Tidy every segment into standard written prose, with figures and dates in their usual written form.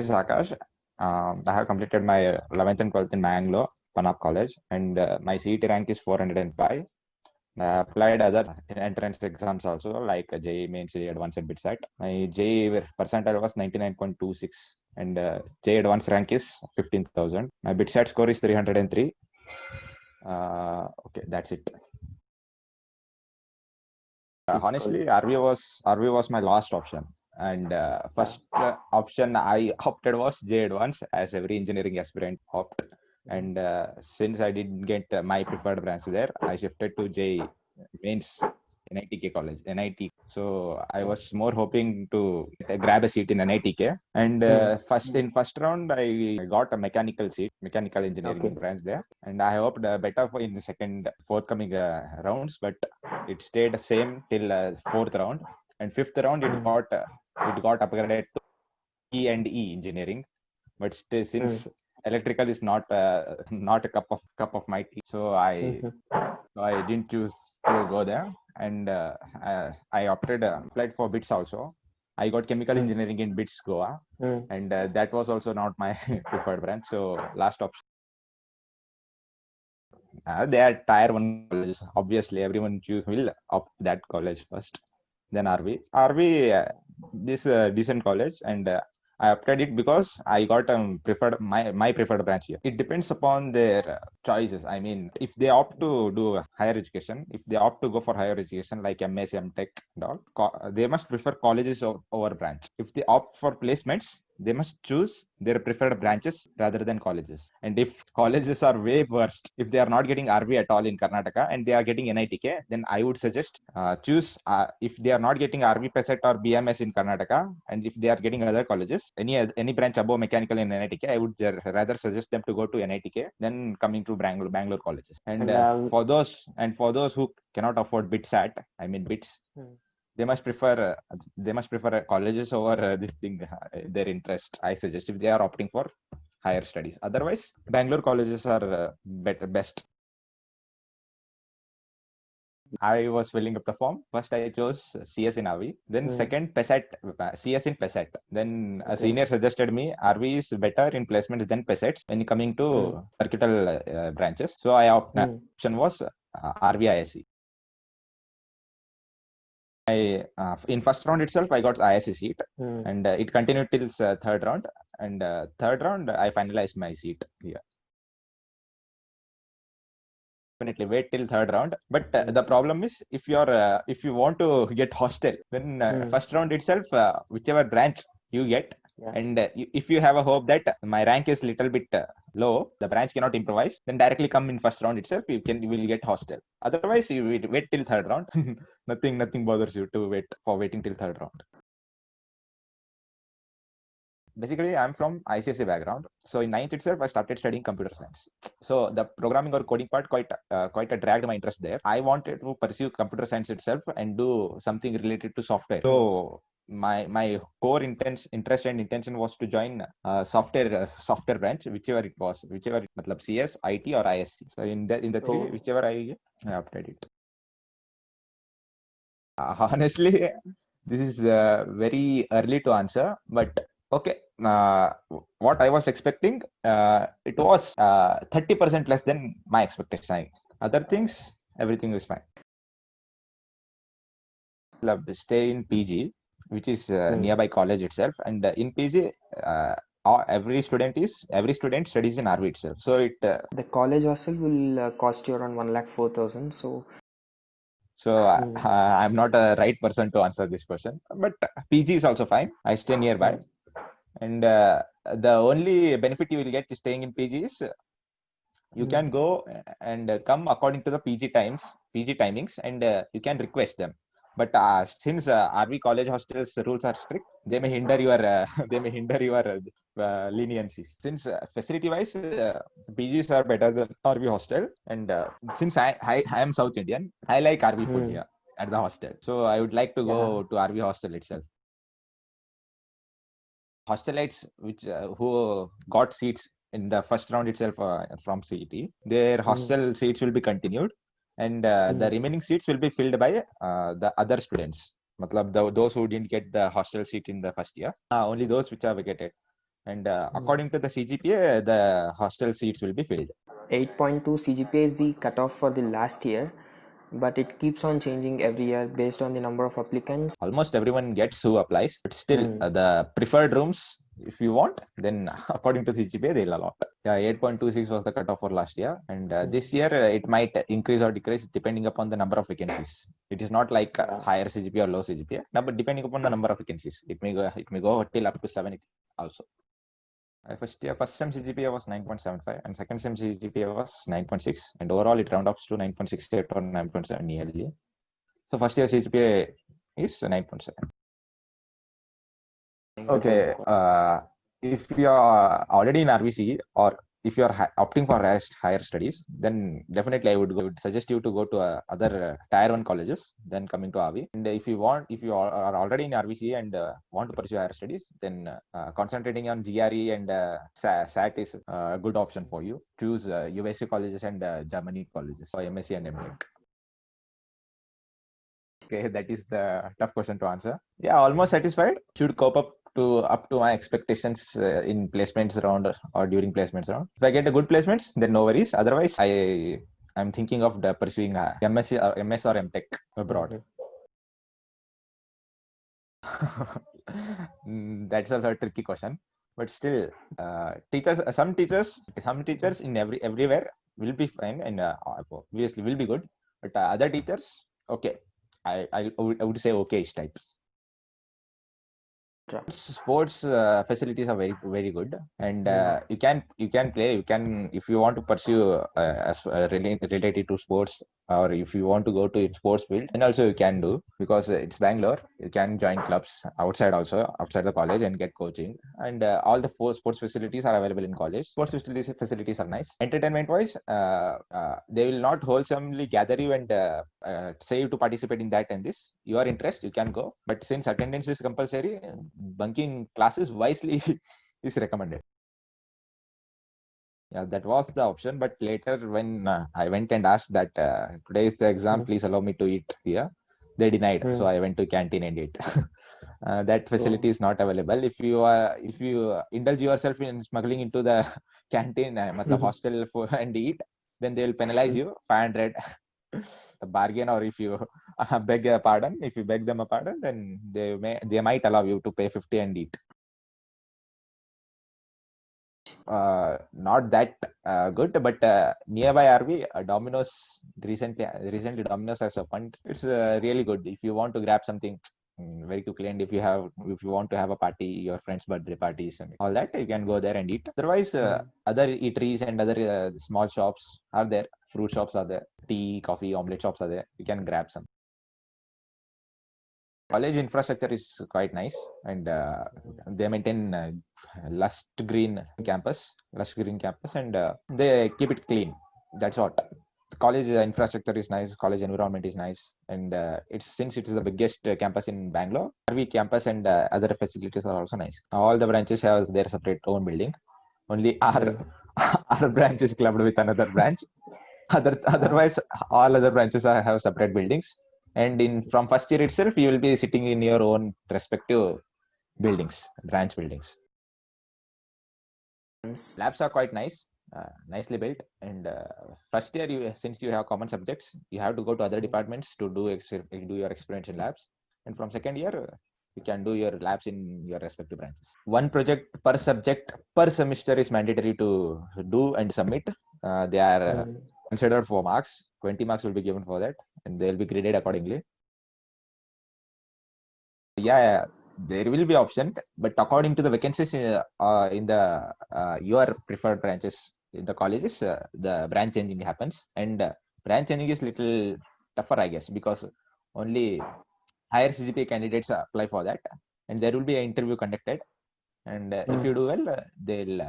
is Akash. I have completed my 11th and 12th in Bangalore, Panap College, and my CET rank is 405. I applied other entrance exams also, like JEE Mains, JEE Advanced, and BITSAT. My JEE percentile was 99.26, and JEE Advanced rank is 15,000. My BITSAT score is 303. Okay, that's it. Honestly, RV was my last option, and first option I opted was JEE Advanced, as every engineering aspirant opt. And since I didn't get my preferred branch there, I shifted to JEE Mains, NITK college, NIT. So I was more hoping to grab a seat in NITK. And first round, I got a mechanical seat, mechanical engineering branch there. And I hoped better for in the second forthcoming rounds, but it stayed the same till fourth round. And fifth round, it got upgraded to E&E engineering. But still, since electrical is not a cup of my tea, so I didn't choose to go there, and I applied for BITS also. I got chemical engineering in BITS Goa, and that was also not my preferred branch. So last option. They are tier 1 colleges. Obviously, everyone will opt that college first. Then RV. This decent college, and I opted it because I got preferred my preferred branch here. It depends upon their choices. I mean, if they opt to do higher education, if they opt to go for higher education like MS, MTech, and all, they must prefer colleges over branch. If they opt for placements, they must choose their preferred branches rather than colleges. And if colleges are way worst, if they are not getting RV at all in Karnataka and they are getting NITK, then I would suggest choose if they are not getting RV PESET or BMS in Karnataka, and if they are getting other colleges, any branch above mechanical in NITK, I would rather suggest them to go to NITK than coming to Bangalore colleges. And for those who cannot afford BITSAT, I mean BITS, they must prefer colleges over this thing, their interest. I suggest if they are opting for higher studies. Otherwise, Bangalore colleges are best. I was filling up the form. First, I chose CS in RV. Then second, PESET, CS in PESET. Then a senior suggested me RV is better in placements than PESETs when coming to circuital branches. So I option was RV ISC. In first round itself, I got ISC seat, and it continued till third round. And third round, I finalized my seat here. Definitely wait till third round. But the problem is, if you want to get hostel, then first round itself, whichever branch you get, and if you have a hope that my rank is little bit low, the branch cannot improvise, then directly come in first round itself. You will get hostel. Otherwise, you wait till third round. nothing bothers you to waiting till third round. Basically, I'm from ICSE background. So in ninth itself, I started studying computer science. So the programming or coding part quite dragged my interest there. I wanted to pursue computer science itself and do something related to software. So my core interest and intention was to join software branch, whichever it was, matlab CS, IT, or ISC. So in the three, whichever I opted it. Honestly, this is very early to answer, but okay. What I was expecting, it was 30% less than my expectation. Other things, everything was fine. Stay in PG, which is nearby college itself, and in PG, every student studies in RV itself. So it the college hostel will cost you around 1,04,000. So I'm not a right person to answer this question, but PG is also fine. I stay nearby, and the only benefit you will get is staying in PG is you can go and come according to the PG timings, and you can request them. But since RV college hostels rules are strict, they may hinder your leniencies. Since facility wise, PGs are better than RV hostel, and since I am South Indian, I like RV food here at the hostel. So I would like to go to RV hostel itself. Hostelites who got seats in the first round itself from CET, their hostel seats will be continued, and the remaining seats will be filled by the other students. Matlab, those who didn't get the hostel seat in the first year, only those which are vacated. And according to the CGPA, the hostel seats will be filled. 8.2 CGPA is the cutoff for the last year, but it keeps on changing every year based on the number of applicants. Almost everyone gets who applies, but still the preferred rooms, if you want, then according to CGPA they'll allot. Yeah, 8.26 was the cutoff for last year, and this year it might increase or decrease depending upon the number of vacancies. It is not like higher CGPA or low CGPA, no, but depending upon the number of vacancies, it may go till up to 7 also. First sem CGPA was 9.75 and second sem CGPA was 9.6, and overall it round up to 9.68 or 9.7 yearly. So first year CGPA is 9.7. Okay, if you are already in RVC, or if you are opting for higher studies, then definitely I would suggest you to go to other tier 1 colleges than coming to RV. And if you are already in RVC and want to pursue higher studies, then concentrating on GRE and SAT is a good option for you. Choose USA colleges and Germany colleges for MSc and MTech. Okay, that is the tough question to answer. Yeah, almost satisfied. Should cope up to my expectations in placements round or during placements round. If I get a good placements, then no worries. Otherwise, I'm thinking of pursuing MS or MTech abroad. That's also a tricky question, but still, some teachers in everywhere will be fine and obviously will be good, but other teachers, okay, I would say okay types. Sports facilities are very very good, and you can play, if you want to pursue related to sports, or if you want to go to sports field, then also you can do, because it's Bangalore. You can join clubs outside the college and get coaching, and all the sports facilities are available in college. Sports facilities are nice. Entertainment wise, they will not wholesomely gather you and say you to participate in that and this. Your interest, you can go, but since attendance is compulsory, bunking classes wisely is recommended. Yeah, that was the option, but later when I went and asked that today is the exam, please allow me to eat here, they denied. So I went to canteen and ate. That facility is not available. If you indulge yourself in smuggling into the canteen, hostel and eat, then they will penalize you 500 a bargain, or if you beg a pardon, if you beg them a pardon, then they might allow you to pay 50 and eat. Not that good, but nearby RV, Domino's recently Domino's has opened. It's really good if you want to grab something very quickly, and if you want to have a party, your friend's birthday parties and all that, you can go there and eat. Otherwise, other eateries and other small shops are there. Fruit shops are there. Tea, coffee, omelette shops are there. You can grab some. College infrastructure is quite nice, and they maintain lush green campus, and they keep it clean. That's what. The college infrastructure is nice. College environment is nice, and since it is the biggest campus in Bangalore, RV campus and other facilities are also nice. All the branches have their separate own building. Only our branch is clubbed with another branch. Otherwise, all other branches have separate buildings. And from first year itself, you will be sitting in your own respective buildings, branch buildings. Labs are quite nice, nicely built. And first year, since you have common subjects, you have to go to other departments to do your experiments in labs. And from second year, you can do your labs in your respective branches. One project per subject per semester is mandatory to do and submit. They are considered for marks. 20 marks will be given for that, and they will be graded accordingly. Yeah, there will be option, but according to the vacancies in the your preferred branches in the colleges, the branch changing happens, and branch changing is little tougher, I guess, because only higher CGPA candidates apply for that, and there will be an interview conducted, and if you do well, they'll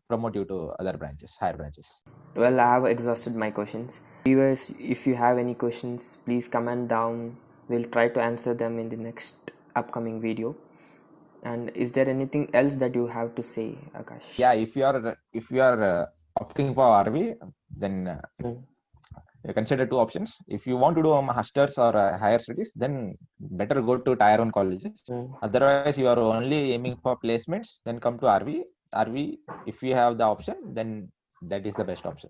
promote you to other branches, higher branches. Well, I have exhausted my questions. Viewers, if you have any questions, please comment down. We'll try to answer them in the next upcoming video. And is there anything else that you have to say, Akash? Yeah, if you are opting for RV, then you consider two options. If you want to do masters or higher studies, then better go to tier 1 colleges. Otherwise, you are only aiming for placements, then come to RV. RV, if we have the option, then that is the best option.